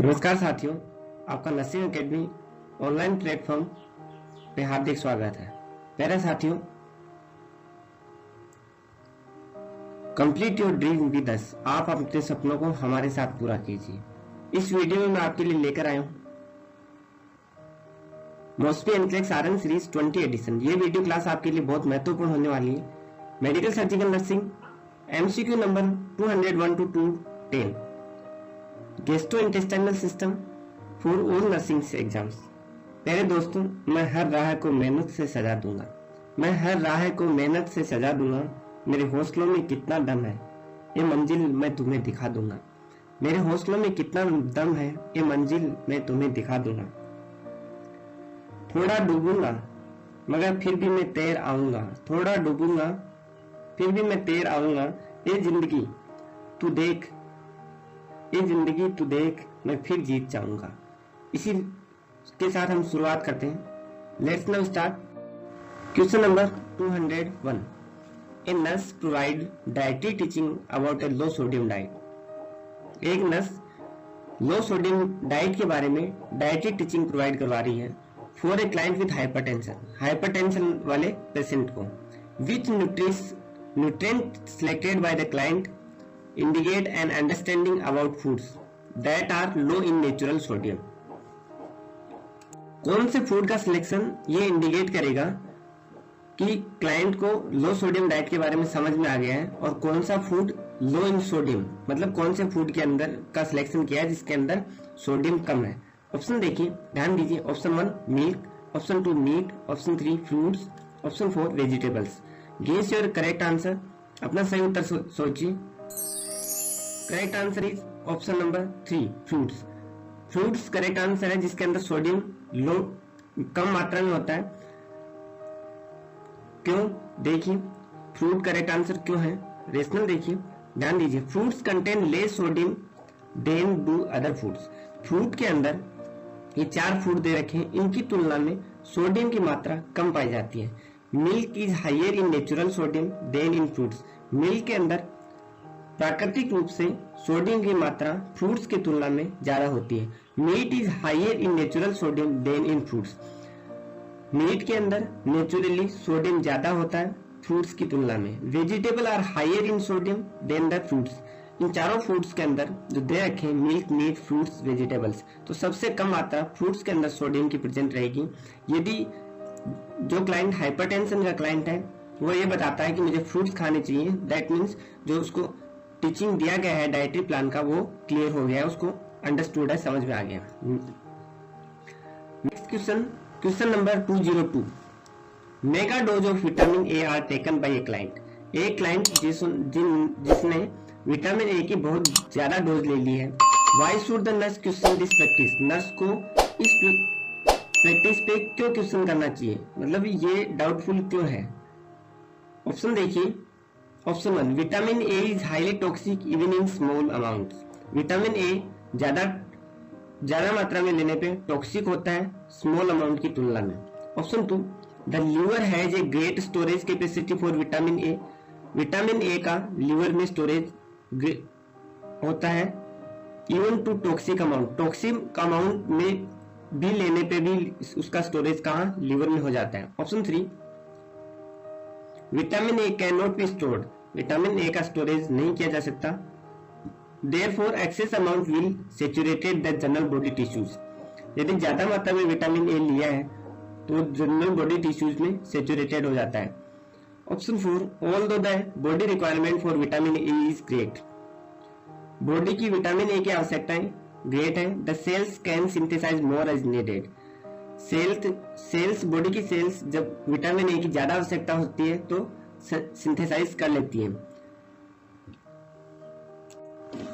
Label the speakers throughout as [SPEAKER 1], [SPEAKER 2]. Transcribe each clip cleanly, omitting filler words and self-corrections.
[SPEAKER 1] नमस्कार साथियों, आपका नर्सिंग एकेडमी ऑनलाइन प्लेटफॉर्म पे हार्दिक स्वागत है। प्यारे साथियों, complete your dream with us. आप अपने सपनों को हमारे साथ पूरा कीजिए। इस वीडियो में मैं आपके लिए लेकर आया हूँ मॉस्फी एनक्लेक्स आरएन सीरीज 20 एडिशन। ये वीडियो क्लास आपके लिए बहुत महत्वपूर्ण होने वाली है। Medical surgical nursing MCQ number 201 to 210, gastrointestinal system for all nursing exams. प्यारे दोस्तों, मैं हर राह को मेहनत से सजा दूंगा। मैं हर राह को मेहनत से सजा दूंगा। मेरे हौसलों में कितना दम है, ये मंजिल मैं तुम्हें दिखा दूंगा। मेरे हौसलों में कितना दम है, ये मंजिल मैं तुम्हें दिखा दूंगा। थोड़ा डूबूंगा मगर फिर भी मैं तैर आऊंगा। थोड़ा डूबूंगा फिर भी मैं तैर आऊंगा। ये जिंदगी तू देख, ये जिंदगी तू देख, मैं फिर जीत जाऊंगा। इसी के साथ हम शुरुआत करते हैं। Let's now start. Question number 201। A nurse provide dietary teaching about A low sodium diet. एक नर्स लो सोडियम डाइट के बारे में डाइटरी टीचिंग प्रोवाइड करवा रही है for a client with hypertension वाले पेशेंट को। विच nutrient selected by the client indicate an understanding about foods that are low in natural sodium। कौन से फूड का सिलेक्शन ये इंडिकेट करेगा कि क्लाइंट को लो सोडियम डाइट के बारे में समझ में आ गया है, और कौन सा फूड लो इन सोडियम, मतलब कौन से फूड के अंदर का सिलेक्शन किया है जिसके अंदर सोडियम कम है। ऑप्शन देखिए, ध्यान दीजिए। Option 1 milk, option 2 meat, option 3 fruits, option 4 vegetables. Guess your correct answer. अपना सही उत्तर सोचिए। Correct answer is option number 3 fruits. Fruits correct answer है जिसके अंदर सोडियम कम मात्रा में होता है। क्यों? देखिए, फ्रूट करेक्ट आंसर क्यों है, रेशनल देखिए, ध्यान दीजिए। Fruits contain less sodium than do other foods. Fruit के अंदर ये 4 फूड दे रखे हैं, इनकी तुलना में सोडियम की मात्रा कम पाई जाती है। Milk is higher in natural sodium than in fruits. Milk के अंदर प्राकृतिक रूप से सोडियम की मात्रा फ्रूट्स की तुलना में ज्यादा होती है। Meet is higher in natural sodium than in fruits. Meet के अंदर नेचुरली सोडियम ज्यादा होता है फ्रूट्स की तुलना में। Vegetable are higher in sodium than the fruits. इन चारों फ्रूट्स के अंदर जो दे रखे हैं, मिल्क, मीट, फ्रूट्स, वेजिटेबल्स, तो सबसे कम मात्रा फ्रूट्स के अंदर सोडियम की प्रेजेंट रहेगी। यदि जो क्लाइंट हाइपरटेंशन का क्लाइंट है वो ये बताता है कि मुझे फ्रूट्स खाने चाहिए, दैट मीन्स जो उसको टीचिंग दिया गया है डाइटरी प्लान का वो क्लियर हो गया है, उसको अंडरस्टूड है, समझ में आ गया। Next question, question number 202। Mega dose of vitamin A are taken by a client. एक क्लाइंट जिसने विटामिन ए की बहुत ज्यादा डोज ले ली है। Why should the nurse question this practice. Nurse को इस प्रैक्टिस पे क्यों क्वेश्चन करना चाहिए, मतलब ये डाउटफुल क्यों है। ऑप्शन देखिए। Option 1 vitamin A is highly toxic even in small amount. Vitamin A ज्यादा मात्रा में लेने पे टॉक्सिक होता है स्मॉल अमाउंट की तुलना में। Option 2 the liver has a great storage capacity for vitamin A. Vitamin A का लीवर में स्टोरेज होता है even to toxic amount. Toxic amount में भी लेने पे भी उसका स्टोरेज कहाँ, लीवर में हो जाता है। Option 3 vitamin A can not be stored. Vitamin A का स्टोरेज नहीं किया जा सकता। Therefore excess amount will saturated the general body tissues. यदि ज्यादा मात्रा में विटामिन ए लिया है तो जनरल बॉडी टिश्यूज में सैचुरेटेड हो जाता है। Option 4 although the body requirement for vitamin A is great. Body की विटामिन ए की आवश्यकताएं ग्रेट है। The cells can synthesise more as needed. Cells body की सेल्स जब विटामिन ए की ज्यादा आवश्यकता होती है तो सिंथेसाइज कर लेती है।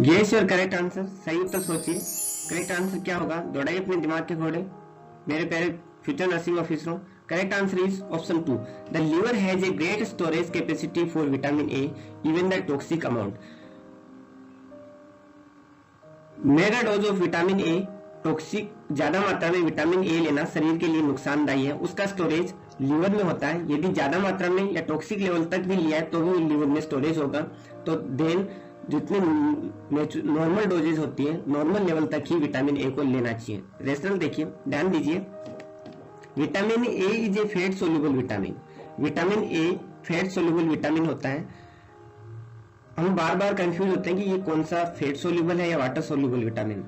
[SPEAKER 1] Guess your correct answer. सही उत्तर सोचिए। करेक्ट आंसर क्या होगा, दौड़ाइए अपने दिमाग के घोड़े मेरे प्यारे फ्यूचर नर्सिंग ऑफिसरों। Correct answer is option 2 the liver has a great storage capacity for vitamin A even the toxic amount. Mega dose of vitamin A toxic, ज्यादा मात्रा में विटामिन ए लेना शरीर के लिए नुकसानदायी है। उसका स्टोरेज लीवर में होता है। यदि ज्यादा मात्रा में या टॉक्सिक लेवल तक भी लिया है तो भी लीवर में स्टोरेज होगा। तो देन जितनी नॉर्मल डोजेज होती है नॉर्मल लेवल तक ही विटामिन ए को लेना चाहिए। रेशनल देखिए, ध्यान दीजिए, vitamin A is a fat soluble vitamin. Vitamin A fat soluble vitamin होता है। हम बार बार कंफ्यूज होते हैं कि ये कौन सा फैट सोल्यूबल है या वाटर सोल्यूबल विटामिन।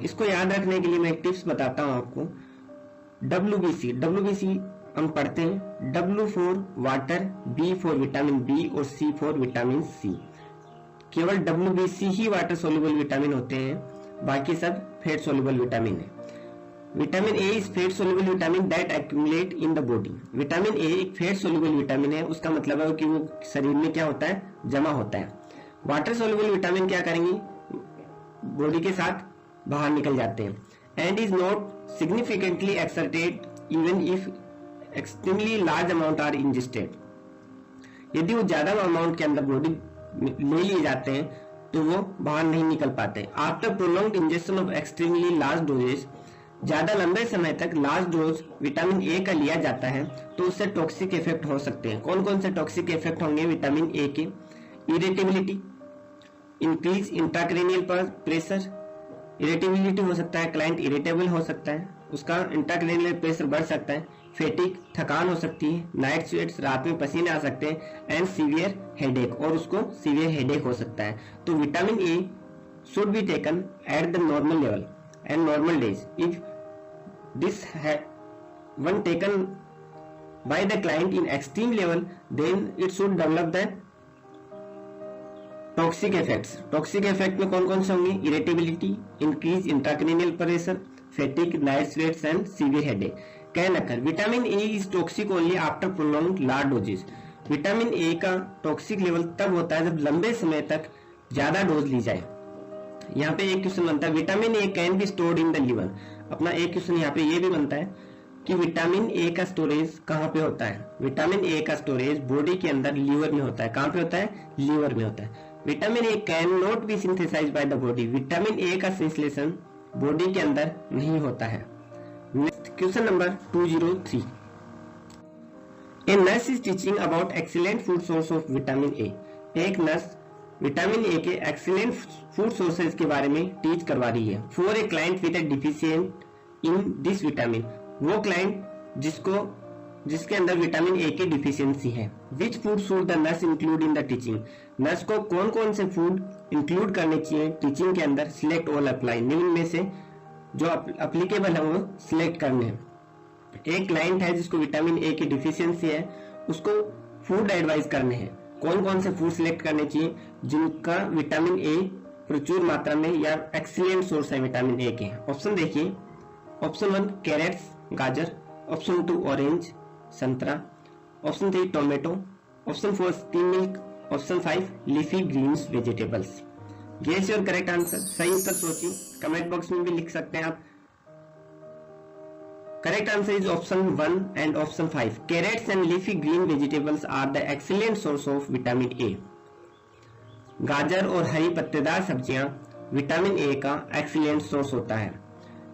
[SPEAKER 1] इसको याद रखने के लिए मैं एक टिप्स बताता हूं आपको। WBC हम पढ़ते हैं, W for water, B for vitamin B और C फॉर विटामिन सी। केवल WBC ही वाटर सोल्यूबल विटामिन होते हैं, बाकी सब फैट सोल्यूबल विटामिन है। Vitamin A is fat soluble vitamin that accumulate in the body. Vitamin A एक fat soluble vitamin है, उसका मतलब है कि वो शरीर में क्या होता है, जमा होता है। वाटर सोल्यूबल विटामिन क्या करेंगे, बॉडी के साथ बाहर निकल जाते हैं। And is not significantly excreted even if extremely large amount are ingested. यदि वो ज्यादा अमाउंट के अंदर बॉडी ले लिए जाते हैं तो वो बाहर नहीं निकल पाते। After prolonged injection of extremely large doses, ज्यादा लंबे समय तक लार्ज डोज विटामिन ए का लिया जाता है तो उससे टॉक्सिक इफेक्ट हो सकते हैं। कौन कौन से टॉक्सिक इफेक्ट होंगे विटामिन ए के? Irritability, increase intracranial pressure, irritability हो सकता है, क्लाइंट इरिटेबल हो सकता है, उसका इंट्राक्रेनियल प्रेशर बढ़ सकता है, फेटिक थकान हो सकती है, नाइट स्वेट्स रात में पसीने आ सकते हैं, एंड सीवियर हेडेक, और उसको सीवियर हेडेक हो सकता है। तो vitamin A should be taken at the normal level and normal days. If this one taken by the client in extreme level, then it should develop the toxic effects. Toxic effect में कौन कौन से होंगे? Irritability, increase intracranial pressure, fatigue, night sweats and severe headache. Can occur vitamin A is toxic only after prolonged large doses. Vitamin A का toxic level तब होता है जब लंबे समय तक ज्यादा डोज ली जाए। यहाँ पे एक क्वेश्चन बनता है, vitamin A can be stored in the liver. अपना एक क्वेश्चन यहाँ पे ये भी बनता है कि विटामिन ए का स्टोरेज कहाँ पे होता है? विटामिन ए का स्टोरेज बॉडी के अंदर लीवर में होता है। कहाँ पे होता है? लीवर में होता है। Vitamin A can not be synthesize by the body. Vitamin A का संश्लेषण बॉडी के अंदर नहीं होता है। Next question number 203, a nurse is teaching about excellent food source of vitamin A. एक नर्स विटामिन ए के एक्सीलेंट फूड सोर्सेज के बारे में टीच करवा रही है। For a client with A deficient in this vitamin, वो क्लाइंट जिसके अंदर विटामिन ए की डिफिशियंसी है। Which food should the nurse include in the teaching. Nurse को कौन कौन से फूड इंक्लूड करने चाहिए टीचिंग के अंदर? Select all apply. निम्न में से जो अप्लीकेबल है वो सिलेक्ट करने हैं। एक क्लाइंट है जिसको विटामिन ए की डिफिशियंसी है, उसको फूड एडवाइस करने हैं। कौन कौन से फूड सिलेक्ट करने चाहिए जिनका विटामिन ए प्रचुर मात्रा में या एक्सीलेंट सोर्स है विटामिन ए के? ऑप्शन देखिए, ऑप्शन 1 कैरेट्स गाजर, ऑप्शन 2 ऑरेंज संतरा, option 3 tomato, option 4 steam milk, option 5 leafy greens vegetables. Guess your correct answer. सही उत्तर सोचिए, कमेंट बॉक्स में भी लिख सकते हैं आप। Correct answer is option 1 and option 5। Carrots and leafy green vegetables are the excellent source of vitamin A. गाजर और हरी पत्तेदार सब्जियां विटामिन ए का एक्सीलेंट सोर्स होता है।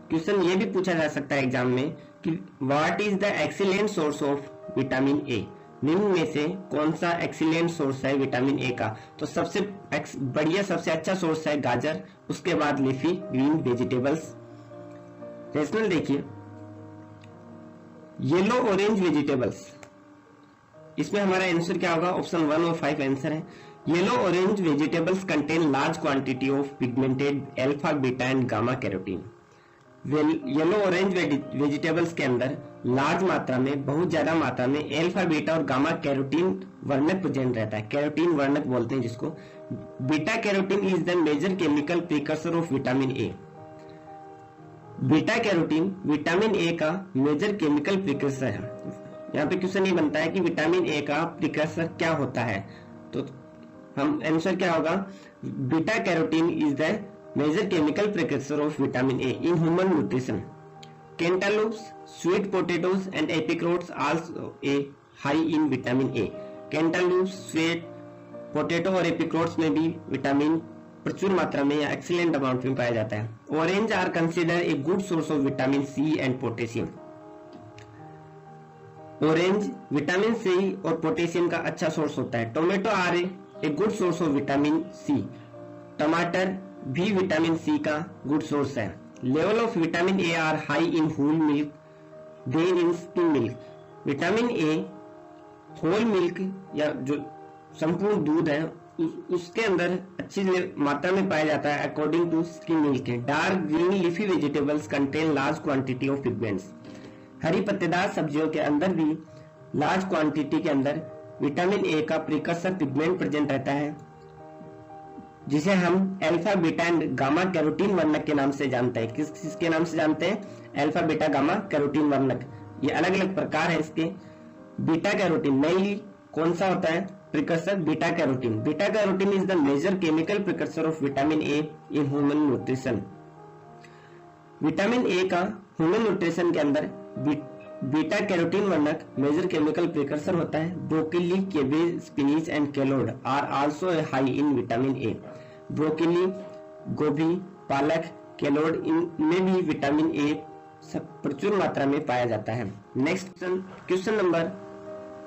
[SPEAKER 1] क्वेश्चन ये भी पूछा जा सकता है एग्जाम में कि what is the excellent source of vitamin ए। निम्न में से कौन सा एक्सीलेंट सोर्स है विटामिन ए का? तो सबसे बढ़िया सबसे अच्छा सोर्स है गाजर, उसके बाद लीफी ग्रीन वेजिटेबल्स। रेशनल देखिए, येलो ऑरेंज वेजिटेबल्स, इसमें हमारा आंसर क्या होगा? ऑप्शन 1 और 5 आंसर है। Yellow orange vegetables contain large quantity of pigmented alpha, beta and gamma carotene. Yellow orange vegetables के अंदर लार्ज मात्रा में, बहुत ज्यादा मात्रा में अल्फा, बीटा और गामा कैरोटीन वर्णक प्रेजेंट रहता है। कैरोटीन वर्णक बोलते हैं जिसको। Beta carotene is the major chemical precursor of vitamin A. Beta carotene vitamin A का मेजर केमिकल प्रिकर्सर है। यहाँ पे क्वेश्चन ये बनता है कि विटामिन ए का प्रिकर्सर क्या होता है? तो हम आंसर क्या होगा? Beta carotene is the major chemical precursor of vitamin A in human nutrition. Cantaloupes, sweet potatoes and apricots also a high in vitamin A. Cantaloupes, sweet potato और apricots में भी विटामिन प्रचुर मात्रा में या एक्सीलेंट अमाउंट में पाया जाता है। Orange are considered a good source of vitamin C and potassium. Orange vitamin C और पोटेशियम का अच्छा सोर्स होता है। Tomato are a good source of vitamin C. टमाटर भी विटामिन सी का गुड सोर्स है। Level of vitamin A are high in whole milk than in skim milk. Vitamin A whole milk या जो संपूर्ण दूध है उसके अंदर अच्छी मात्रा में पाया जाता है according to skim milk. Dark green leafy vegetables contain large quantity of pigments. हरी पत्तेदार सब्जियों के अंदर भी लार्ज क्वांटिटी के अंदर विटामिन ए का प्रिकर्सर पिगमेंट प्रेजेंट रहता है, जिसे हम alpha beta and gamma carotene वर्णक के नाम से जानते हैं। किसके नाम से जानते हैं? अल्फा बीटा गामा कैरोटीन वर्णक। ये अलग अलग प्रकार है इसके। बीटा कैरोटीन मेनली कौन सा होता है? Precursor beta carotene. Beta carotene is the major chemical precursor of vitamin A in human nutrition. Vitamin A का ह्यूमन न्यूट्रिशन के अंदर बीटा कैरोटीन वर्णक मेजर केमिकल प्रिकर्सर होता है। Broccoli, cabbage, spinach and collard are also high in vitamin A. Broccoli, गोभी, पालक, कैलोड इनमें भी विटामिन ए प्रचुर मात्रा में पाया जाता है। Next question number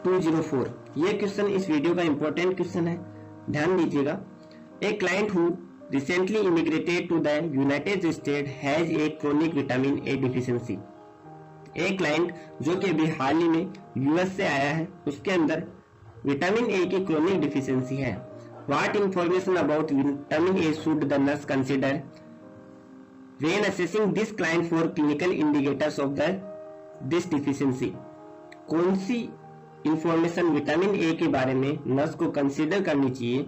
[SPEAKER 1] 204। ये क्वेश्चन इस वीडियो का इंपॉर्टेंट क्वेश्चन है, ध्यान दीजिएगा। A client who recently immigrated to the United State has a chronic vitamin A deficiency. एक क्लाइंट जो कि अभी हाल ही में यूएस से आया है, उसके अंदर विटामिन ए की क्रोनिक डिफिशियंसी है। What information about vitamin A should the nurse consider when assessing this client for clinical indicators of this deficiency? कौन सी इंफॉर्मेशन विटामिन ए के बारे में नर्स को कंसिडर करनी चाहिए,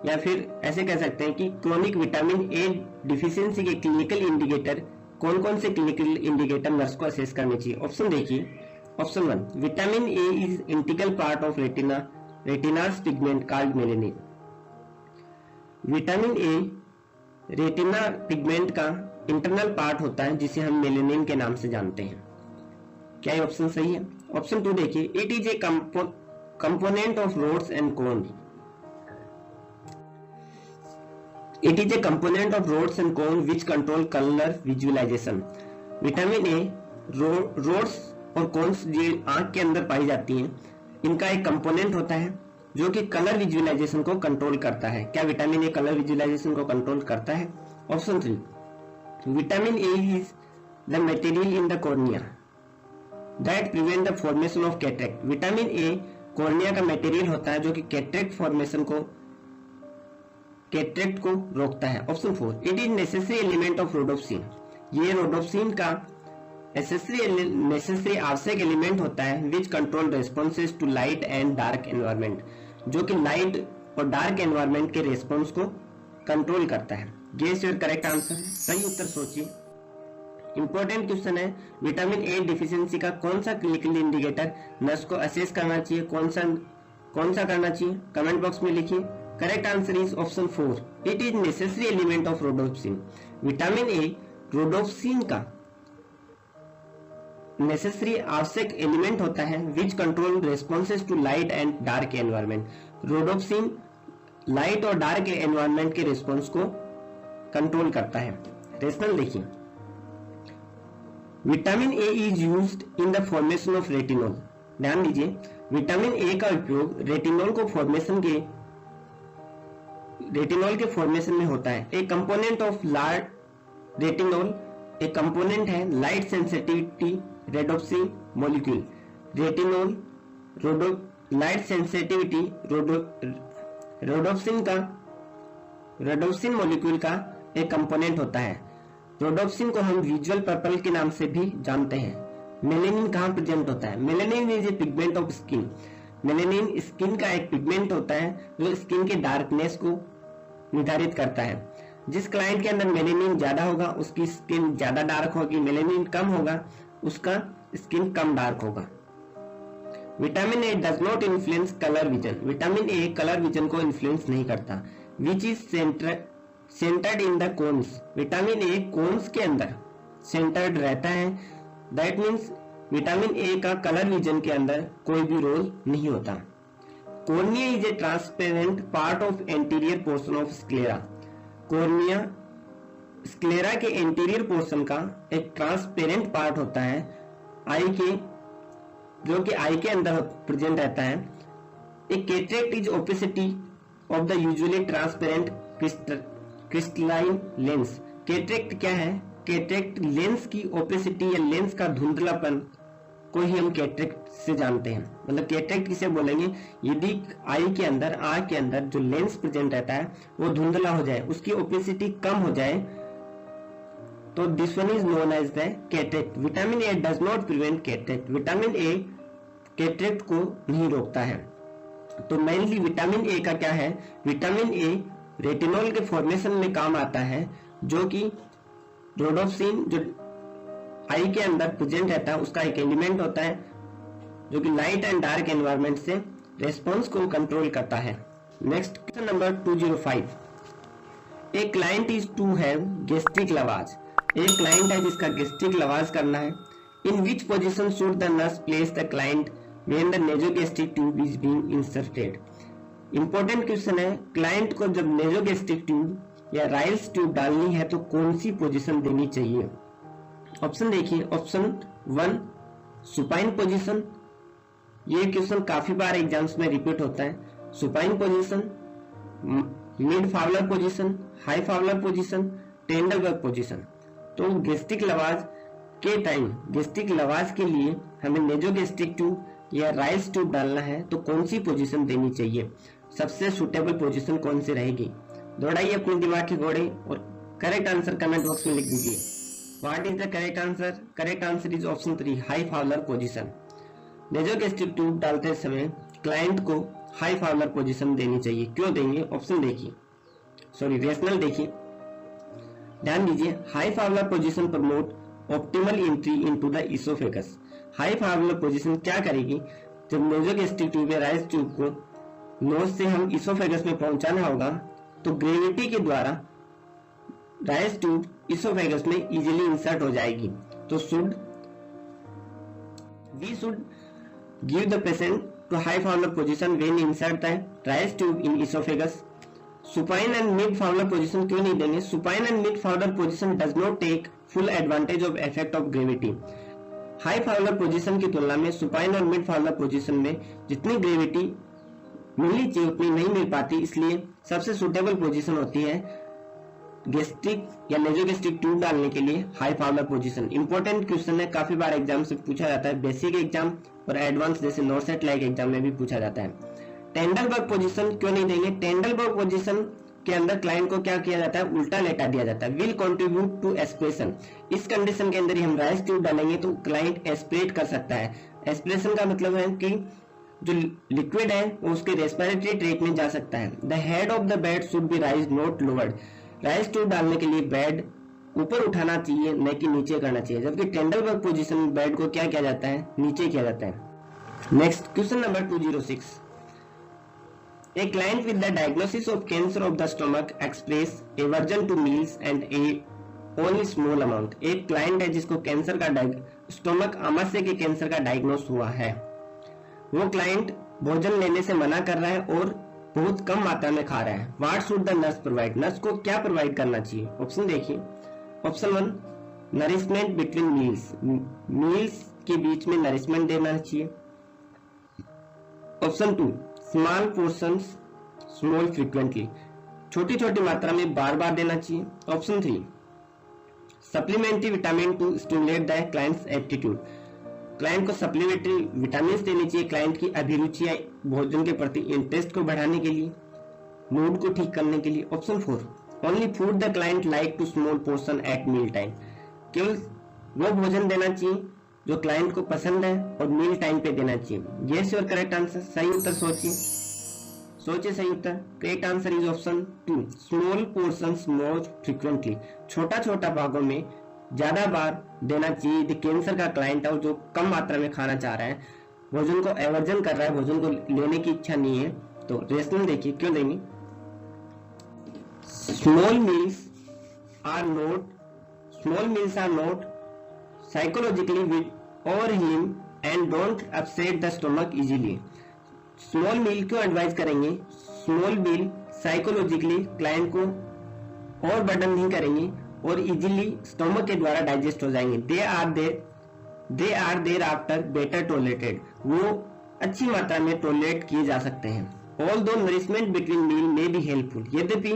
[SPEAKER 1] या फिर ऐसे कह सकते हैं कि क्रोनिक विटामिन ए डिफिशियंसी के क्लिनिकल इंडिकेटर कौन कौन से क्लिनिकल इंडिकेटर नर्स को असेस करने चाहिए? ऑप्शन देखिए। Option 1, vitamin A is integral part of retinas pigment called melanin. Vitamin A retina pigment का इंटरनल पार्ट होता है, जिसे हम मेलेनिन के नाम से जानते हैं। क्या ये ऑप्शन सही है? ऑप्शन 2 देखिए। It is a component of rods and cone. It is a component of rods and cones which control color visualization. Vitamin A rods और कोन्स जो आंख के अंदर पाई जाती हैं, इनका एक कंपोनेंट होता है जो कि कलर विजुअलाइजेशन को कंट्रोल करता है। क्या विटामिन ए कलर विजुअलाइजेशन को कंट्रोल करता है? Option 3, vitamin A is the material in the cornea that prevent the formation of cataract. Vitamin A cornea का मटेरियल होता है जो कि कैटरेक्ट को रोकता है। Option 4, it is necessary element of rhodopsin. ये रोडोप्सिन का नेसेसरी आवश्यक एलिमेंट होता है which control responses to light and dark environment, जो कि लाइट और डार्क एनवायरमेंट के रेस्पॉन्स को कंट्रोल करता है। Guess your correct answer. सही उत्तर सोचिए। इंपॉर्टेंट क्वेश्चन है, विटामिन ए डिफिशियंसी का कौन सा क्लिनिकल इंडिकेटर नर्स को असेस करना चाहिए, कौन सा करना चाहिए? कमेंट बॉक्स में लिखिए। Correct answer is option 4, it is necessary element of rhodopsin. Vitamin A rhodopsin का नेसेसरी आवश्यक एलिमेंट होता है which control responses to light and dark environment. Rhodopsin light और डार्क एनवायरमेंट के रेस्पॉन्स को कंट्रोल करता है। रेशनल देखिए। Vitamin A is used in the formation of retinol. ध्यान दीजिए, विटामिन ए का उपयोग रेटिनॉल के फॉर्मेशन में होता है। एक कंपोनेंट ऑफ रेटिनॉल एक कंपोनेंट है light sensitivity rhodopsin molecule. Retinol light sensitivity rhodopsin molecule का एक कंपोनेंट होता है। रोडोप्सिन को हम विजुअल पर्पल के नाम से भी जानते हैं। मेलेनिन कहाँ प्रेजेंट होता है? Melanin is a pigment of skin. Melanin skin का एक पिगमेंट होता है जो स्किन के डार्कनेस को निर्धारित करता है। जिस क्लाइंट के अंदर मेलेनिन ज्यादा होगा उसकी स्किन ज्यादा डार्क होगी, मेलेनिन कम होगा उसका स्किन कम डार्क होगा। Vitamin A does not influence colour vision. Vitamin A colour vision को इन्फ्लुएंस नहीं करता। Which is centred in the cones. Vitamin A cones के अंदर सेंटर्ड रहता है। दैट मीन्स विटामिन ए का कलर विजन के अंदर कोई भी रोल नहीं होता। Cornea is a transparent part of anterior portion of sclera. Cornea sclera के एंटीरियर पोर्शन का एक ट्रांसपेरेंट पार्ट होता है आई के, जो कि आई के अंदर प्रेजेंट रहता है। A cataract is opacity of the usually transparent crystalline lens. Cataract क्या है? कैटरेक्ट लेंस की ओपेसिटी या लेंस का धुंधलापन को ही हम कैटरेक्ट से जानते हैं। मतलब कैटरेक्ट किसे बोलेंगे? यदि आई के अंदर, आंख के अंदर जो लेंस प्रेजेंट रहता है वो धुंधला हो जाए, उसकी ओपेसिटी कम हो जाए, तो this one is known as the cataract. Vitamin A does not prevent cataract. Vitamin A cataract को नहीं रोकता है। तो मेनली विटामिन ए का क्या है? विटामिन ए रेटिनॉल के फॉर्मेशन में काम आता है, जो कि रोडोप्सिन जो आई के अंदर प्रेजेंट रहता है उसका एक एलिमेंट होता है, जो कि लाइट एंड डार्क एनवायरनमेंट से रेस्पॉन्स को कंट्रोल करता है। Next question number 205। A client is to have gastric lavage. एक क्लाइंट है जिसका गैस्ट्रिक लवाज करना है। In which position should the nurse place the client when the nasogastric tube is being inserted. Important question है। Client को जब nasogastric tube या Ryle's tube डालनी है तो कौन सी पोजीशन देनी चाहिए? ऑप्शन देखिए। Option 1 supine position. ये क्वेश्चन काफी बार एग्जाम्स में रिपीट होता है। Supine position, mid Fowler position, high Fowler position, Trendelenburg position. तो गैस्ट्रिक लवाज के टाइम, गैस्ट्रिक लवाज के लिए हमें नेजोगैस्ट्रिक ट्यूब या राइल्स ट्यूब डालना है तो कौन सी पोजीशन देनी चाहिए? सबसे सुटेबल पोजीशन कौन सी रहेगी? दौड़ाइए अपने दिमाग के घोड़े और करेक्ट आंसर कमेंट बॉक्स में लिख दीजिए। What is the correct answer? Correct answer is option 3 high Fowler position. Nasogastric tube डालते समय क्लाइंट को हाई फावलर पोजीशन देनी चाहिए। क्यों देंगे? ऑप्शन देखिए, सॉरी रेशनल देखिए, ध्यान दीजिए। High Fowler position promote optimal entry into the oesophagus. High Fowler position क्या करेगी? जब नेजोगैस्ट्रिक ट्यूब या राइल्स ट्यूब को नोज से हम इसोफेगस में पहुंचाना होगा तो ग्रेविटी के द्वारा राइल्स ट्यूब इसोफेगस में इजीली इंसर्ट हो जाएगी। तो we should give the patient to high fowler position when insert the raised tube in esophagus. Supine and mid fowler position क्यों नहीं देंगे? Supine and mid fowler position does not take full advantage of effect of gravity. High Fowler position की तुलना में supine और mid Fowler position में जितनी gravity मिलनी चाहिए उतनी नहीं मिल पाती, इसलिए सबसे सुटेबल पोजीशन होती है गैस्ट्रिक या नेजोगैस्ट्रिक ट्यूब डालने के लिए high Fowler position. Important question है, काफी बार एग्जाम से पूछा जाता है, बेसिक एग्जाम और एडवांस जैसे नॉर्सेट लाइक एग्जाम में भी पूछा जाता है। टेंडलबर्ग पोजीशन क्यों नहीं देंगे? टेंडलबर्ग पोजीशन के अंदर क्लाइंट को क्या किया जाता है? उल्टा लेटा दिया जाता है। Will contribute to aspiration. इस कंडीशन के अंदर ही हम राइस ट्यूब डालेंगे तो क्लाइंट एस्पिरेट कर सकता है। एस्पिरेशन का मतलब है कि जो लिक्विड है वो उसके रेस्पिरेटरी ट्रैक्ट में जा सकता है। The head of the bed should be rise not lowered. Ryle's tube डालने के लिए बेड ऊपर उठाना चाहिए, न कि नीचे करना चाहिए, जबकि टेंडलबर्ग पोजीशन में बेड को क्या किया जाता है? नीचे किया जाता है। Next question number 206। A client with the diagnosis of cancer of the stomach express aversion to meals and a only small amount. एक क्लाइंट है जिसको कैंसर का स्टोमक आमाशय के कैंसर का डायग्नोस हुआ है। वो क्लाइंट भोजन लेने से मना कर रहा है और बहुत कम मात्रा में खा रहा है। What should the nurse provide? Nurse को क्या प्रोवाइड करना चाहिए? ऑप्शन देखिए। Option 1 nourishment between meals. Meals के बीच में नरिशमेंट देना चाहिए। Option 2 small portions small frequently. छोटी छोटी मात्रा में बार बार देना चाहिए। Option 3 supplementary vitamin to stimulate the client's aptitude. Client को सप्लीमेंट्री विटामिन देनी चाहिए क्लाइंट की अभिरुचि या भोजन के प्रति इंटरेस्ट को बढ़ाने के लिए, मूड को ठीक करने के लिए। Option 4 only food the client like to small portion at meal time. केवल वो भोजन देना चाहिए जो क्लाइंट को पसंद है और मील टाइम पे देना चाहिए। Yes your correct answer. सही उत्तर सोचिए, सही उत्तर। Correct answer is option 2 small portions more frequently. छोटा छोटा भागों में ज्यादा बार देना चाहिए। यदि कैंसर का क्लाइंट है और जो कम मात्रा में खाना चाह रहा है, भोजन को एवर्जन कर रहा है, भोजन को लेने की इच्छा नहीं है, तो रेशनल देखिए क्यों देंगे। Small meals are not psychologically और him and don't upset the stomach easily. Small meal क्यों एडवाइज करेंगे? स्मॉल मील साइकोलॉजिकली क्लाइंट को और बर्डन नहीं करेंगे और इजीली स्टोमक के द्वारा डाइजेस्ट हो जाएंगे। They are there after better tolerated. वो अच्छी मात्रा में टॉलरेट किए जा सकते हैं। ऑल दो नरिशमेंट बिटवीन मील में भी हेल्पफुल। यद्यपि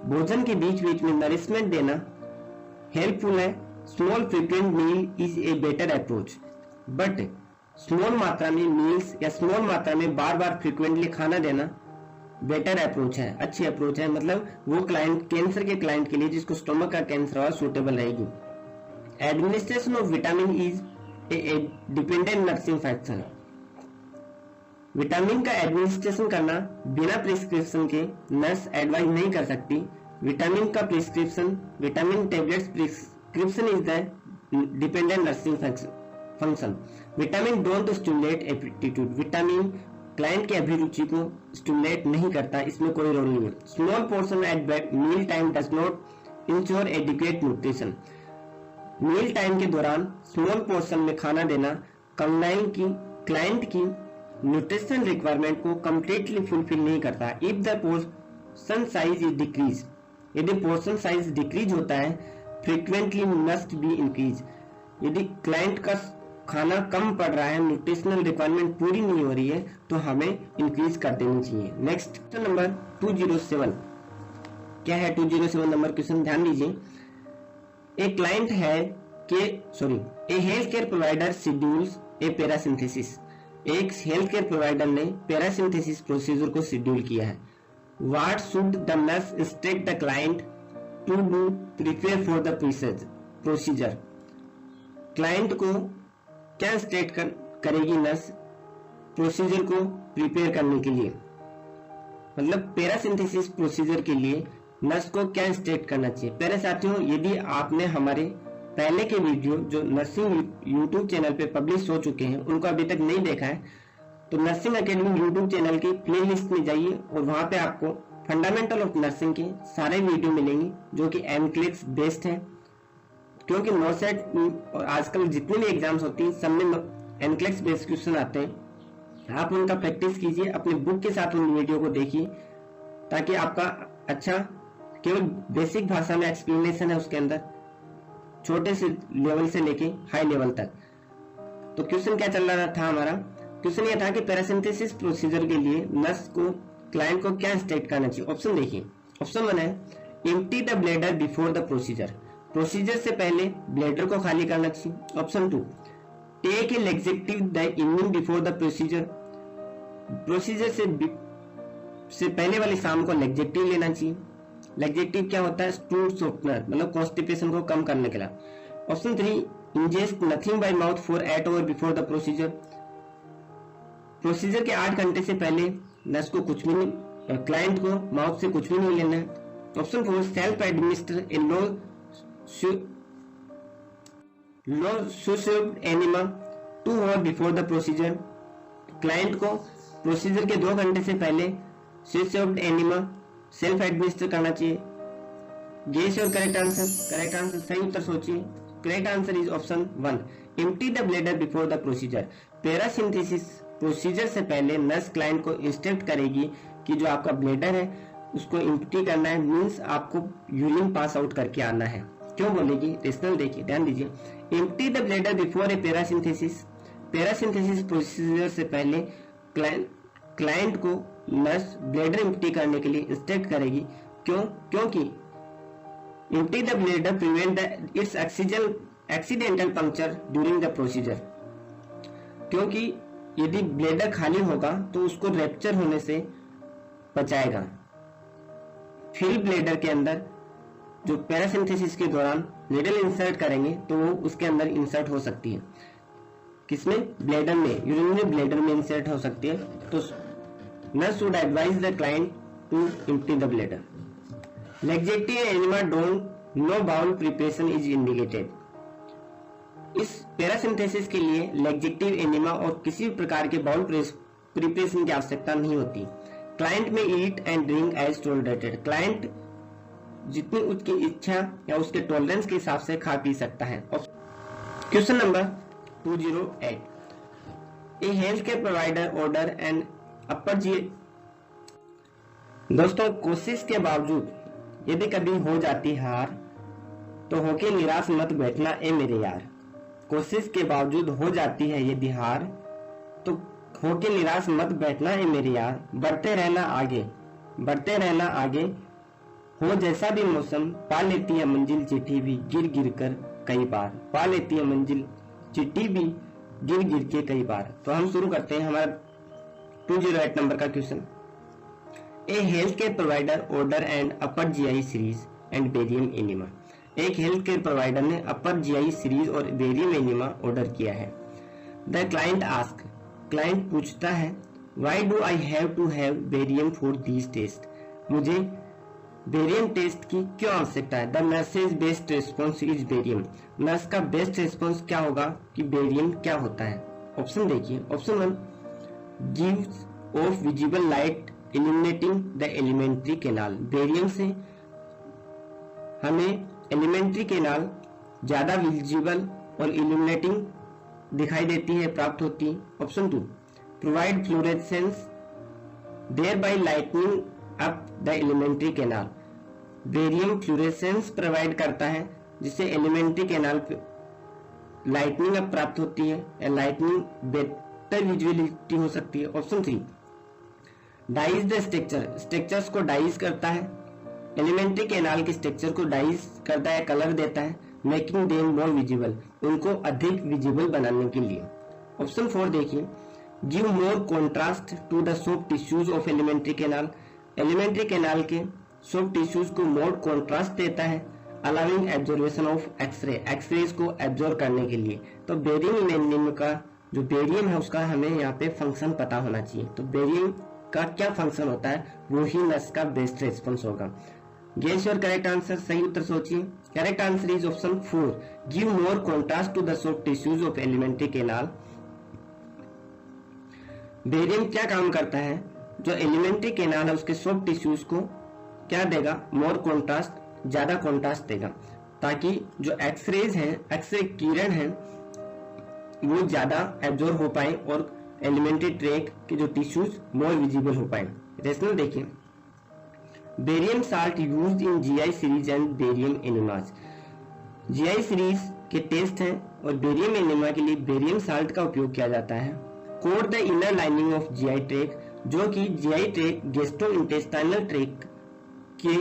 [SPEAKER 1] भोजन के बीच बीच में नरिशमेंट देना हेल्पफुल है। Small frequent meal is a better approach, but small मात्रा में मील्स या स्मॉल मात्रा में बार बार फ्रीक्वेंटली खाना देना बेटर अप्रोच है, अच्छी अप्रोच है। मतलब वो क्लाइंट, कैंसर के क्लाइंट के लिए जिसको स्टोमक का कैंसर हुआ, सूटेबल रहेगी। Administration of vitamin is a dependent nursing factor. Vitamin का एडमिनिस्ट्रेशन करना बिना प्रिस्क्रिप्शन के नर्स एडवाइज नहीं कर सकती। विटामिन का prescription, vitamin tablets prescription is the dependent nursing function. Vitamin don't stimulate aptitude. Vitamin client की अभिरुचि को स्टिमुलेट नहीं करता, इसमें कोई रोल नहीं है। Small portion at meal time does not ensure adequate nutrition. Meal time के दौरान स्मॉल पोर्शन में खाना देना क्लाइंट की न्यूट्रिशन रिक्वायरमेंट को कंप्लीटली फुलफिल नहीं करता। If the portion size is decrease, यदि पोर्शन साइज डिक्रीज होता है, फ्रीक्वेंटली मस्ट बी इंक्रीज। यदि क्लाइंट का खाना कम पड़ रहा है, न्यूट्रिशनल रिक्वायरमेंट पूरी नहीं हो रही है, तो हमें इंक्रीज कर देनी चाहिए। नेक्स्ट क्वेश्चन नंबर 207 क्या है? 207 नंबर क्वेश्चन ध्यान दीजिए। ए क्लाइंट है के ए हेल्थ केयर प्रोवाइडर शेड्यूल्स ए पैरासिंथेसिस। एक हेल्थ केयर प्रोवाइडर ने पैरासिंथेसिस प्रोसीजर को शेड्यूल किया है। What should the nurse instruct the client to do prepare for the procedure. Client को क्या इंस्ट्रक्ट करेगी नर्स प्रोसीजर को प्रिपेयर करने के लिए? मतलब पैरासिंथेसिस प्रोसीजर के लिए नर्स को क्या इंस्ट्रक्ट करना चाहिए। पहले साथियों, यदि आपने हमारे पहले के वीडियो जो नर्सिंग यूट्यूब चैनल पे पब्लिश हो चुके हैं उनको अभी तक नहीं देखा है, तो नर्सिंग एकेडमी यूट्यूब चैनल की प्लेलिस्ट में जाइए और वहां पे आपको फंडामेंटल ऑफ नर्सिंग के सारे वीडियो मिलेंगे जो कि एनक्लिक्स बेस्ड है। क्योंकि नोसेट और आजकल जितने भी एग्जाम्स होती है सब में एनक्लिक्स बेस्ड क्वेश्चन आते हैं। आप उनका प्रैक्टिस कीजिए, अपने बुक के साथ उन वीडियो को देखिए, ताकि आपका अच्छा केवल बेसिक भाषा में एक्सप्लेनेशन है उसके अंदर, छोटे से लेवल से लेके हाई लेवल तक। तो क्वेश्चन क्या चल रहा था हमारा? क्वेश्चन ये था कि पैरासिंथेसिस प्रोसीजर के लिए नर्स को क्लाइंट को क्या इंस्ट्रक्ट करना चाहिए। ऑप्शन देखिए। ऑप्शन 1 है empty the bladder before the procedure. Procedure से पहले ब्लैडर को खाली करना चाहिए। Option 2 take a laxative the evening before the procedure. Procedure से पहले वाली शाम को लैक्सेटिव लेना चाहिए। लैक्सेटिव क्या होता है? स्टूल सॉफ्टनर, मतलब कॉन्स्टिपेशन को कम करने के लिए। Option 3 ingest nothing bye mouth for 8 our before the procedure. Procedure के 8 घंटे से पहले नर्स को कुछ भी नहीं, क्लाइंट को माउथ से कुछ भी नहीं लेना है। Option 4 self administer a low sudsed enema 2 hour before the procedure. Client को प्रोसीजर के 2 घंटे से पहले सुसेब्ड एनिमा सेल्फ एडमिनिस्टर करना चाहिए। गेस और करेक्ट आंसर सही उत्तर सोचिए। Correct answer is option 1 empty the bladder before the procedure. Paracentesis procedure से पहले नर्स क्लाइंट को इंस्ट्रक्ट करेगी कि जो आपका ब्लैडर है उसको एम्प्टी करना है, मींस आपको यूरिन पास आउट करके आना है। क्यों बोलेगी? रेशनल देखिए, ध्यान दीजिए। Empty the bladder before a paracentesis. Paracentesis procedure से पहले क्लाइंट को नर्स ब्लैडर एम्प्टी करने के लिए इंस्ट्रक्ट करेगी। क्योंकि empty the bladder prevent it's accidental puncture during the procedure. क्योंकि यदि ब्लैडर खाली होगा तो उसको रैप्चर होने से बचाएगा। फिल ब्लैडर के अंदर जो पैरासिंथेसिस के दौरान नीडल इंसर्ट करेंगे तो वो उसके अंदर इंसर्ट हो सकती है। किसमें? ब्लैडर में, यूरिनरी ब्लैडर में इंसर्ट हो सकती है। तो nurse should advise the client to empty the bladder. Laxative enema don't no bowel preparation is indicated. इस पैरासिंथेसिस के लिए लैक्सेटिव एनिमा और किसी भी प्रकार के बाउल प्रिपरेशन की आवश्यकता नहीं होती। Client may eat and drink as tolerated. Client जितनी उसकी इच्छा या उसके टॉलरेंस के हिसाब से खा पी सकता है। Question number 208 a health care provider order and upper G. दोस्तों, कोशिश के बावजूद यदि कभी हो जाती हार तो होके निराश मत बैठना ए मेरे यार। कोशिश के बावजूद हो जाती है यदि हार तो होके निराश मत बैठना ए मेरे यार। बढ़ते रहना आगे, बढ़ते रहना आगे, हो जैसा भी मौसम, पा लेती है मंजिल चिट्ठी भी गिर गिर कर कई बार। पा लेती है मंजिल चिट्ठी भी गिर गिर के कई बार। तो हम शुरू करते हैं हमारा 208 नंबर का question. A health care provider order and upper GI series and barium enema. एक हेल्थ केयर प्रोवाइडर ने अपर जीआई सीरीज और बेरियम एनिमा ऑर्डर किया है। द क्लाइंट आस्क, क्लाइंट पूछता है, why do I have to have barium for this test. मुझे barium test की क्यों आवश्यकता है। The nurse's best response is barium. Nurse का बेस्ट रिस्पॉन्स क्या होगा कि बेरियम क्या होता है। ऑप्शन देखिए। Option 1, gives off visible light illuminating the alimentary canal. Barium से हमें एलिमेंट्री कैनाल ज्यादा विजिबल और इल्यूमिनेटिंग दिखाई देती है, प्राप्त होती है। Option 2, provide fluorescence thereby lightning up the alimentary canal. Barium fluorescence provide करता है जिससे एलिमेंट्री कैनाल पे लाइटनिंग अप प्राप्त होती है या लाइटनिंग बेटर विजुअलिटी हो सकती है। Option 3, dyes the structure. Structures को डाइज करता है, एलिमेंट्री कैनाल के स्ट्रक्चर को डाइज करता है, कलर देता है, मेकिंग देम मोर विजिबल, उनको अधिक विजिबल बनाने के लिए। ऑप्शन 4 देखिए, give more contrast to the soft tissues of alimentary canal. Alimentary canal के सॉफ्ट टिश्यूज को मोर कॉन्ट्रास्ट देता है, allowing absorption of X-ray, X-rays को एब्जॉर्व करने के लिए। तो बेरियम एनिमा का जो बेरियम है उसका हमें यहाँ पे फंक्शन पता होना चाहिए। तो बेरियम का क्या फंक्शन होता है वो ही नर्स का बेस्ट रेस्पॉन्स होगा। गेस योर करेक्ट आंसर, सही उत्तर सोचिए। Correct answer is option 4, give more contrast to the soft tissues of alimentary canal. Barium क्या काम करता है, जो एलिमेंट्री कैनाल है उसके सॉफ्ट टिश्यूज को क्या देगा, मोर कॉन्ट्रास्ट, ज्यादा कॉन्ट्रास्ट देगा, ताकि जो एक्सरेज हैं, एक्सरे किरण हैं, वो ज्यादा एब्जॉर्ब हो पाए और एलिमेंट्री ट्रैक के जो टिश्यूज मोर विजिबल हो पाए। रेशनल देखिए, barium salt used in GI series and barium enemas. GI series के टेस्ट हैं और बेरियम एनिमा के लिए बेरियम साल्ट का उपयोग किया जाता है। Coat the inner lining of GI tract, जो कि जीआई ट्रैक गैस्ट्रोइंटेस्टाइनल ट्रैक के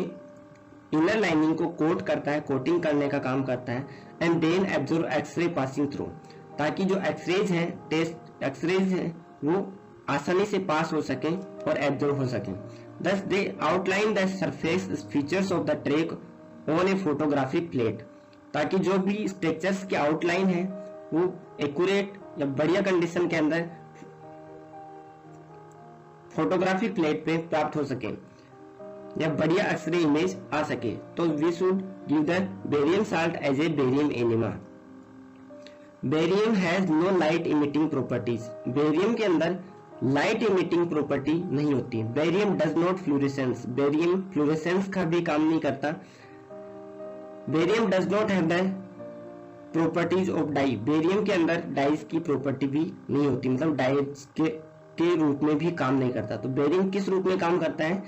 [SPEAKER 1] इनर लाइनिंग को कोट करता है, कोटिंग करने का काम करता है। And then absorb X-ray passing through, ताकि जो एक्सरेज है, टेस्ट एक्सरेज है, वो आसानी से पास हो सके और एब्जॉर्ब हो सके। Thus they outline the surface features of the track on a photographic plate, ताकि जो भी स्ट्रक्चर्स की आउटलाइन है वो एक्यूरेट या बढ़िया कंडीशन के अंदर फोटोग्राफी प्लेट पे प्राप्त हो सके या बढ़िया एक्सरे इमेज आ सके। तो we should give the barium salt as a barium enema. Barium has no light emitting properties. Barium के अंदर लाइट इमिटिंग प्रॉपर्टी नहीं होती। Barium does not fluorescence, barium fluorescence का भी काम नहीं करता। Barium does not have the properties of dye, barium के अंदर डाइज की प्रॉपर्टी भी नहीं होती, मतलब डाइज के रूप में भी काम नहीं करता। तो बेरियम किस रूप में काम करता है,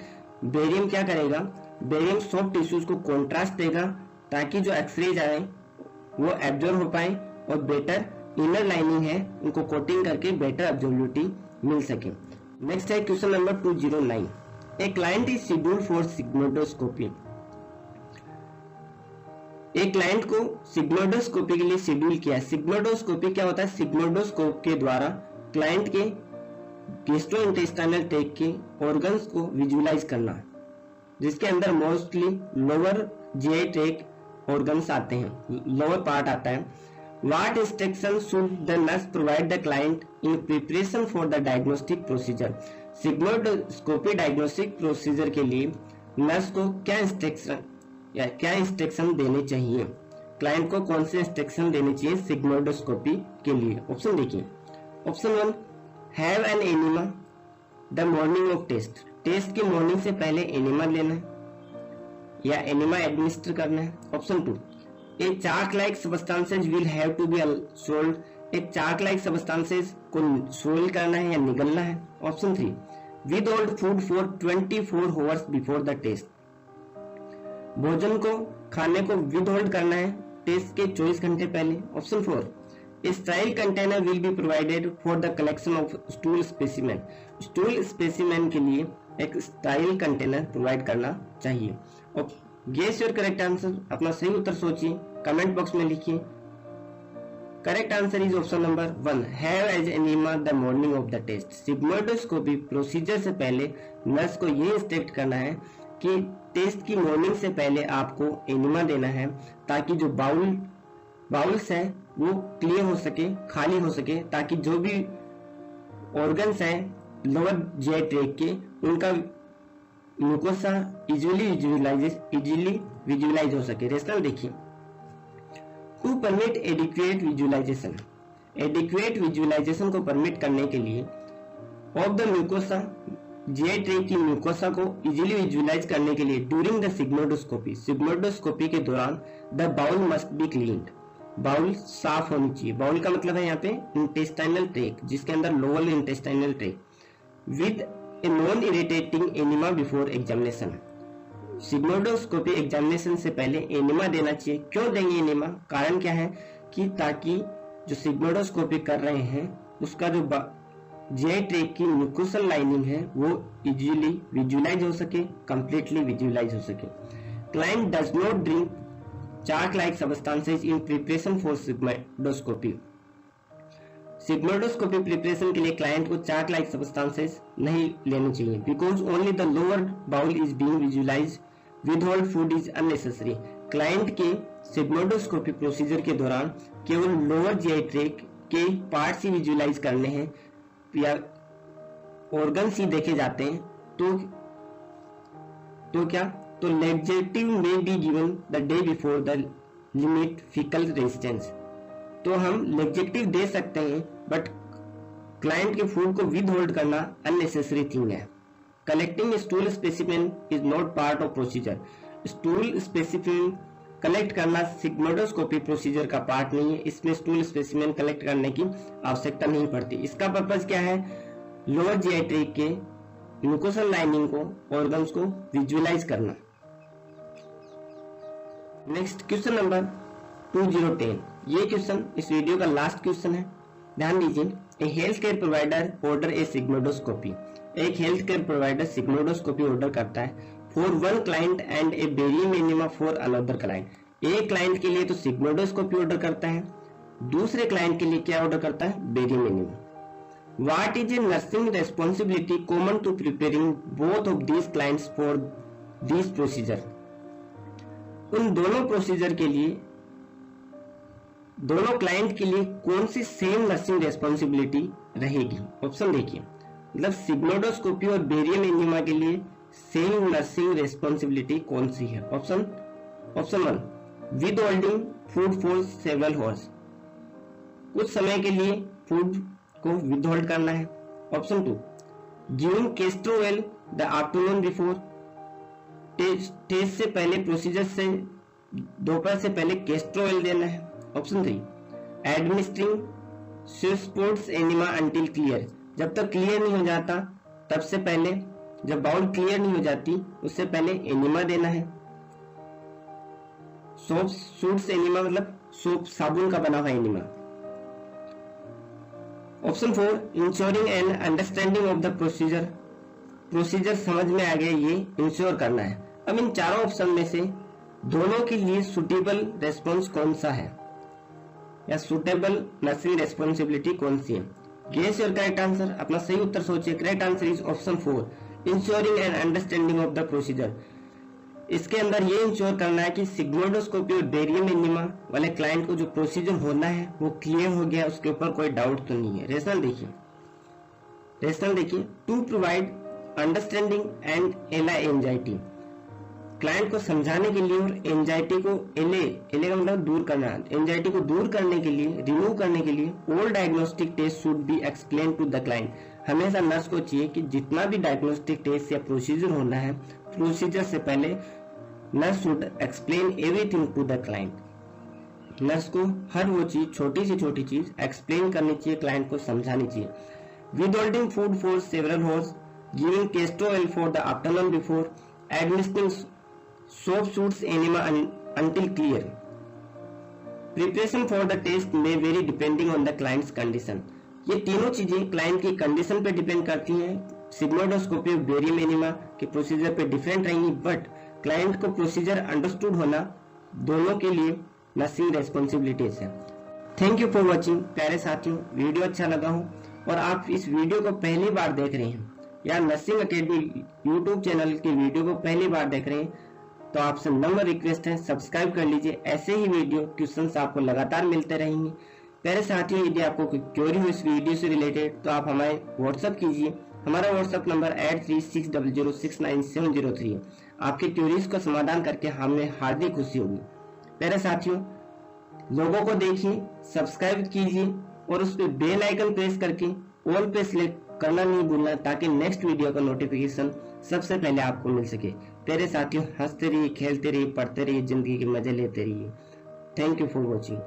[SPEAKER 1] बेरियम क्या करेगा, बेरियम सॉफ्ट टिश्यूज को कॉन्ट्रास्ट देगा ताकि जो एक्सरेज आए वो एब्जॉर्ब हो पाए और बेटर इनर लाइनिंग है उनको कोटिंग करके बेटर एब्जॉर्बिलिटी मिल सके। नेक्स्ट है question number 209। A client is scheduled for सिग्मोडोस्कोपी। एक क्लाइंट को सिग्मोडोस्कोपी के लिए शेड्यूल किया। सिग्मोडोस्कोपी क्या होता है, सिग्मोडोस्कोप के द्वारा क्लाइंट के गैस्ट्रोइंटेस्टाइनल ट्रैक्ट के ऑर्गन्स को विजुअलाइज करना, जिसके अंदर mostly lower GI tract organs आते हैं, लोअर पार्ट आता है। What instructions should the nurse provide the client in preparation for the diagnostic procedure? सिग्मोडोस्कोपी diagnostic procedure के लिए नर्स को क्या इंस्ट्रक्शन देने चाहिए, क्लाइंट को कौन से इंस्ट्रक्शन देने चाहिए सिग्मोडोस्कोपी के लिए। ऑप्शन देखिए। Option 1, have an enema the morning of test. Test के मॉर्निंग से पहले एनिमा लेना है या एनिमा एडमिनिस्टर करना है। Option 2, A chalk like substances will have to be sold, एक चाक लाइक सबस्टांसेस को सोल करना है या निगलना है। Option 3, withhold food for 24 hours before the test, भोजन को खाने को विदहोल्ड करना है टेस्ट के 24 घंटे पहले। Option 4, a sterile container will be provided for the collection of stool specimen, stool specimen के लिए एक स्टाइल कंटेनर प्रोवाइड करना चाहिए। गेस योर करेक्ट आंसर, अपना सही उत्तर सोचिए, कमेंट बॉक्स में लिखिए। Correct answer is option number 1, have as enema the morning of the test. Sigmoidoscopy procedure से पहले नर्स को ये इंस्ट्रक्ट करना है कि टेस्ट की मॉर्निंग से पहले आपको एनीमा देना है, ताकि जो बाउल्स है वो क्लियर हो सके, खाली हो सके, ताकि जो भी ऑर्गन्स है लोअर जीआई ट्रैक्ट के, उनका ग्लूकोसा इजीली विजुअलाइज हो सके। रेशनल देखिए, to permit adequate visualization, adequate visualization को परमिट करने के लिए of the mucosa, GI tract की म्यूकोसा को इजीली विजुअलाइज करने के लिए ड्यूरिंग द सिग्मोइडोस्कोपी, सिग्मोइडोस्कोपी के दौरान the bowel must be cleaned, bowel साफ होनी चाहिए। बाउल का मतलब है यहाँ पे इंटेस्टाइनल ट्रैक्ट, जिसके अंदर lower intestinal tract, with a non irritating enema before examination. Sigmoidoscopy examination से पहले एनिमा देना चाहिए। क्यों देंगे एनिमा? कारण क्या है कि ताकि जो सिग्मोइडोस्कोपी कर रहे हैं उसका जो जीआई ट्रैक्ट की म्यूकोसल लाइनिंग है वो इजीली विजुअलाइज हो सके, कंप्लीटली विजुअलाइज हो सके। Client does not drink chalk like substances in preparation for sigmoidoscopy. Sigmoidoscopy preparation के लिए क्लाइंट को चाक लाइक सब्सटेंसेस नहीं लेनी चाहिए, because only the lower bowel is being visualized, withhold food is unnecessary. Client के sigmoidoscopy procedure के दौरान केवल लोअर जीआई ट्रैक्ट के पार्ट्स ही विजुअलाइज करने हैं या ऑर्गन्स ही देखे जाते हैं, तो क्या, तो लेक्जेटिव में be given the day before the limit faecal resistance. तो हम लेक्जेटिव दे सकते हैं, बट क्लाइंट के फूड को विद होल्ड करना अननेसेसरी थिंग है। Collecting stool specimen is not part of procedure. Stool specimen collect करना सिग्मोइडोस्कोपी प्रोसीजर का पार्ट नहीं है, इसमें स्टूल स्पेसिमेन कलेक्ट करने की आवश्यकता नहीं पड़ती। इसका पर्पज क्या है? लोअर जीआई ट्रैक्ट के म्यूकोसल लाइनिंग को, ऑर्गन्स को विजुअलाइज करना। नेक्स्ट क्वेश्चन नंबर 2010, ये क्वेश्चन इस वीडियो का लास्ट क्वेश्चन है, ध्यान दीजिए। A health care provider order a sigmoidoscopy, एक health care provider sigmoidoscopy order करता है for one client and a barium enema for another client. एक क्लाइंट के लिए तो सिग्मोइडोस्कोपी ऑर्डर करता है, दूसरे क्लाइंट के लिए क्या ऑर्डर करता है? Barium enema. What is a nursing responsibility common to preparing both of these clients for this procedure. उन दोनों प्रोसीजर के लिए, दोनों क्लाइंट के लिए कौन सी सेम नर्सिंग रेस्पॉन्सिबिलिटी रहेगी? ऑप्शन देखिए, मतलब सिग्मोइडोस्कोपी और बेरियम एनिमा के लिए सेम नर्सिंग रेस्पॉन्सिबिलिटी कौन सी है? Option 1, with holding food for several horse, कुछ समय के लिए फूड को विद होल्ड करना है। Option 2, giving castor oil the afternoon before, test से पहले, प्रोसीजर से दोपहर से पहले कैस्टर ऑयल देना है। Option 3, administering soapsuds enema until clear, जब तक क्लियर नहीं हो जाता तब से पहले, जब बाउल क्लियर नहीं हो जाती उससे पहले एनिमा देना है। सोप सूट्स एनिमा मतलब सोप, साबुन का बना हुआ enema. Option 4, ensuring and understanding of the procedure, procedure समझ में आ गया, ये इंश्योर करना है। अब इन चारों ऑप्शन में से दोनों के लिए सुटेबल रेस्पॉन्स कौन सा है, या सुटेबल नर्सिंग रेस्पॉन्सिबिलिटी कौन सी है? गेस योर करेक्ट आंसर, अपना सही उत्तर सोचिए। Correct answer is option 4, ensuring and understanding of the procedure. इसके अंदर ये इंश्योर करना है कि सिग्मोइडोस्कोपी और बेरियम एनिमा वाले क्लाइंट को जो प्रोसीजर होना है वो क्लियर हो गया, उसके ऊपर कोई डाउट तो नहीं है। रेशनल देखिए, to provide understanding and allay anxiety, client को समझाने के लिए और एंजाइटी को, एले का मतलब दूर करना, एंजाइटी को दूर करने के लिए, रिमूव करने के लिए all diagnostic test should be explain to the client. हमेशा नर्स को चाहिए कि जितना भी डायग्नोस्टिक टेस्ट या प्रोसीजर होना है, प्रोसीजर से पहले nurse should explain everything to the client. Nurse को हर वो चीज, छोटी से छोटी चीज एक्सप्लेन करनी चाहिए, क्लाइंट को समझानी चाहिए। Withholding food for several hours, giving castor oil for the afternoon before, administering soap suds enema until clear. Preparation for the test may vary depending on the client's condition. ये तीनों चीजें client की condition पे depend करती हैं। Sigmoidoscopy और barium enema के procedure पे डिफरेंट रहेंगी, बट क्लाइंट को प्रोसीजर अंडरस्टूड होना दोनों के लिए नर्सिंग रेस्पॉन्सिबिलिटीज है। Thank you for watching. प्यारे साथियों, वीडियो अच्छा लगा हो और आप इस वीडियो को पहली बार देख रहे हैं या नर्सिंग अकेडमी यूट्यूब चैनल की वीडियो को पहली बार देख रहे हैं तो आपसे नंबर रिक्वेस्ट है, सब्सक्राइब कर लीजिए। ऐसे ही वीडियो ट्यूशंस आपको लगातार मिलते रहेंगे। प्यारे साथियों, यदि आपको कोई क्वेरी हो इस वीडियो से रिलेटेड तो आप हमारे व्हाट्सएप कीजिए। हमारा व्हाट्सएप नंबर 8360069703 है। आपकी क्वेरीज का समाधान करके हमें हार्दिक खुशी होगी। प्यारे साथियों, लोगों को देखिए, सब्सक्राइब कीजिए और उस पर बेल आइकन प्रेस करके ऑल पे सिलेक्ट करना नहीं भूलना, ताकि नेक्स्ट वीडियो का नोटिफिकेशन सबसे पहले आपको मिल सके। प्यारे साथियों, हंसते रहिए, खेलते रहिए, पढ़ते रहिए, जिंदगी के मजे लेते रहिए। Thank you for watching.